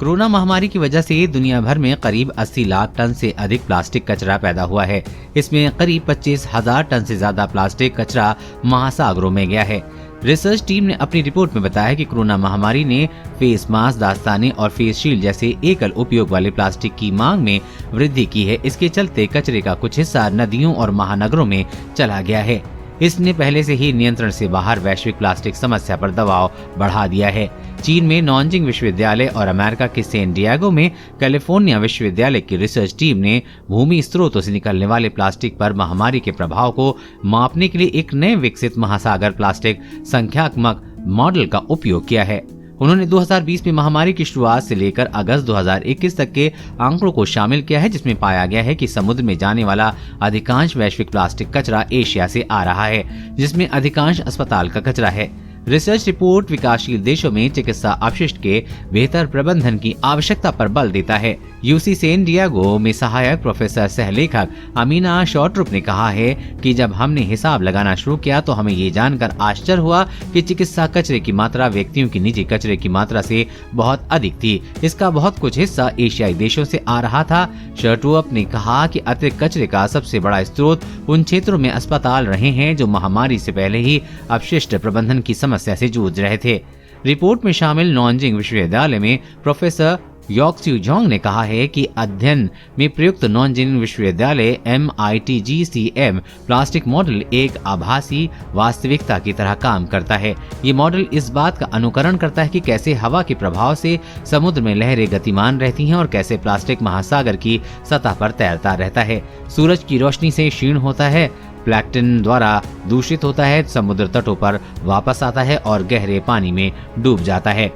Corona महामारी की वजह से दुनिया भर में करीब 80 लाख टन से अधिक प्लास्टिक कचरा पैदा हुआ है। इसमें करीब 25,000 टन से ज्यादा प्लास्टिक कचरा महासागरों में गया है। रिसर्च टीम ने अपनी रिपोर्ट में बताया कि कोरोना महामारी ने फेस मास्क, दस्ताने और फेस शील्ड जैसे एकल उपयोग वाले प्लास्टिक की मांग में वृद्धि की है। इसके चलते कचरे का कुछ हिस्सा नदियों और महानगरों में चला गया है। इसने पहले से ही नियंत्रण से बाहर वैश्विक प्लास्टिक समस्या पर दबाव बढ़ा दिया है। चीन में नॉनजिंग विश्वविद्यालय और अमेरिका के सैन डिएगो में कैलिफोर्निया विश्वविद्यालय की रिसर्च टीम ने भूमि स्रोतों से निकलने वाले प्लास्टिक पर महामारी के प्रभाव को मापने के लिए एक नए विकसित महासागर प्लास्टिक संख्यात्मक मॉडल का उपयोग किया है। उन्होंने 2020 में महामारी की शुरुआत से लेकर अगस्त 2021 तक के आंकड़ों को शामिल किया है, जिसमें पाया गया है कि समुद्र में जाने वाला अधिकांश वैश्विक प्लास्टिक कचरा एशिया से आ रहा है, जिसमें अधिकांश अस्पताल का कचरा है। रिसर्च रिपोर्ट विकासशील देशों में चिकित्सा अपशिष्ट के बेहतर प्रबंधन की आवश्यकता पर बल देता है। यूसी सैन डिएगो में सहायक प्रोफेसर सह लेखक अमीना शॉर्ट्रुप ने कहा है कि जब हमने हिसाब लगाना शुरू किया तो हमें ये जानकर आश्चर्य हुआ कि चिकित्सा कचरे की मात्रा व्यक्तियों की निजी कचरे की मात्रा से बहुत अधिक थी। इसका बहुत कुछ हिस्सा एशियाई देशों से आ रहा था। शॉर्ट्रुप ने कहा कि अतिरिक्त कचरे का सबसे बड़ा स्रोत उन क्षेत्रों में अस्पताल रहे हैं जो महामारी से पहले ही अपशिष्ट प्रबंधन की समस्या से जूझ रहे थे। रिपोर्ट में शामिल नॉनजिंग विश्वविद्यालय में प्रोफेसर योक्स्यू जोंग ने कहा है कि अध्ययन में प्रयुक्त नॉनजिंग विश्वविद्यालय MITGCM प्लास्टिक मॉडल एक आभासी वास्तविकता की तरह काम करता है। ये मॉडल इस बात का अनुकरण करता है कि कैसे हवा के प्रभाव से समुद्र में लहरें गतिमान रहती हैं और कैसे प्लास्टिक महासागर की सतह पर तैरता रहता है, सूरज की रोशनी से क्षीण होता है, प्लैंकटन द्वारा दूषित होता है, समुद्र तटों पर वापस आता है और गहरे पानी में डूब जाता है।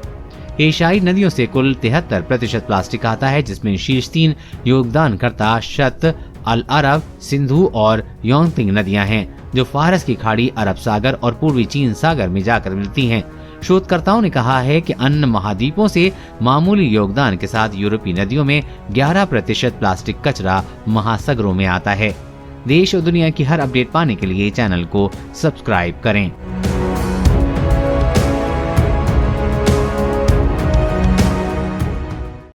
एशियाई नदियों से कुल 73% प्लास्टिक आता है, जिसमें शीर्ष 3 योगदानकर्ता शत, अल अरब, सिंधु और योंगतिंग नदियां हैं, जो फारस की खाड़ी, अरब सागर और पूर्वी चीन सागर में जाकर मिलती हैं। शोधकर्ताओं ने कहा है कि अन्य महाद्वीपों से मामूली योगदान के साथ यूरोपीय नदियों में 11% प्लास्टिक कचरा महासागरों में आता है। देश और दुनिया की हर अपडेट पाने के लिए चैनल को सब्सक्राइब करें।